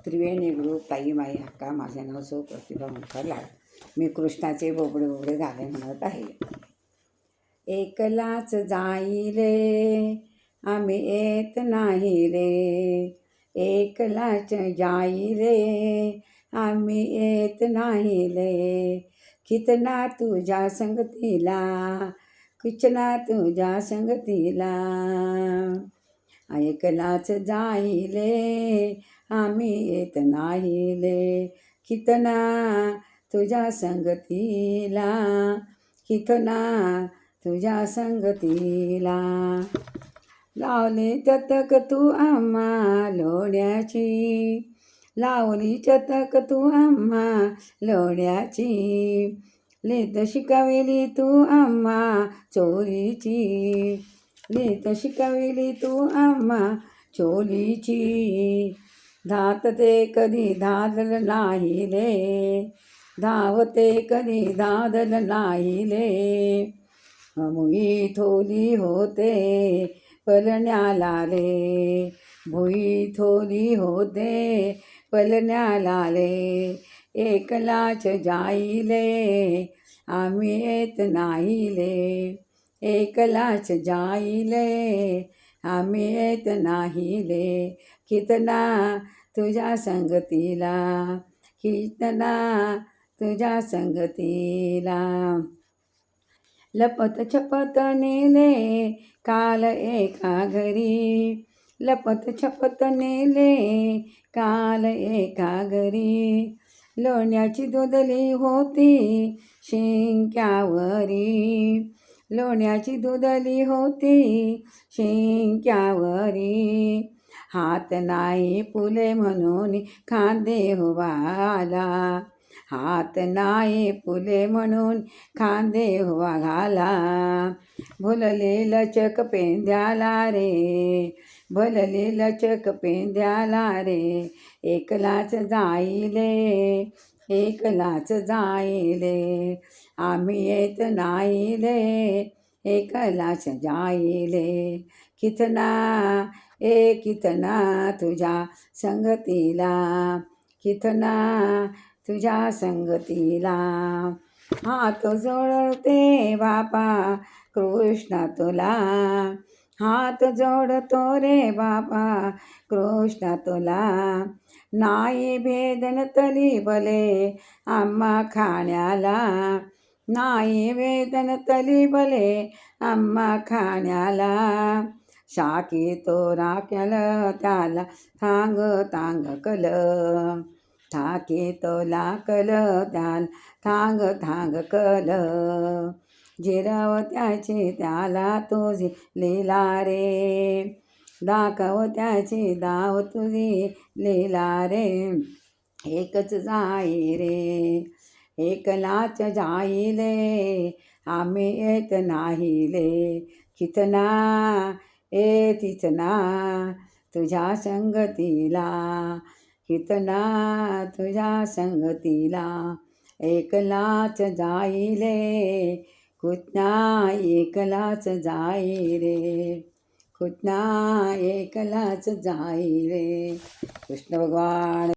त्रिवेणी गुरु ताई माई हक्का. माझे नाव सौ प्रतिभा ओंकार लाड. मी कृष्णाचे बोबडे बोबडे गाणे म्हणत आहे. एकलाच जाईले आम्ही येत नाही रे, एकलाच जाईले आम्ही येत नाही रे. कितना तुझ्या संगतीला, कितना तुझ्या संगतीला. एकलाच जाईले आम्ही येत नाही रे, कितना तुझ्या संगतीला, कितना तुझ्या संगतीला. लावली चतक तू आम्हा लोण्याची, लावली चतक तू आम्हा लोण्याची. लेत शिकविली तू आम्हा चोरीची, लेत शिकविली तू आम्हा चोरीची. धातते कधी धादल नाही रे, धावते कधी धादल नाही रे. भुई थोली होते पलण्याला रे, भुई थोली होते पलण्याला रे. एकलाच जाईले आम्ही येत नाही रे, एकलाच जाईले आम्ही येत नाही रे. कितना तुझ्या संगतीला, कितना तुझ्या संगतीला. लपत छपत नेले काल एका घरी, लपत छपत नेले काल एका घरी. लोण्याची दुधली होती शिंक्यावरी, लोण्याची दुधली होती शिंक्यावरी. हात नाही फुले म्हणून खांदे उभाला, हात नाही फुले म्हणून खांदे उभा घाला. भुलले लचक पेंद्याला रे, भुलले लचक पेंद्याला रे. एकलाच जाईले, एकलाच जाईले आम्ही येत नाही रे, एकलाच जाईले. कितना कितना तुझ्या संगतीला, कितना तुझ्या संगतीला. हात जोडते बापा कृष्णा तुला, हात जोडतो रे बापा कृष्णा तुला. नाही भेदन तरी भले आम्हा खाण्याला, नाही वेदन तरी भले आम्हा खाण्याला. शाकी तो राख्याल त्याला थांग थांग कल, ठाके तो लाकल त्याला थांग थांग कल. जिरव त्याची त्याला तुझी लीला रे, दाखव त्याची दाव तुझी लीला रे. एकच जाई रे, एकलाच जाईले आम्ही येत नाही रे. कितना तितना तुझ्या संगतीला, कितना तुझ्या संगतीला. एकलाच जाईले, कुतना एकलाच जाई रे, कुतना एकलाच जाई रे. कृष्ण भगवान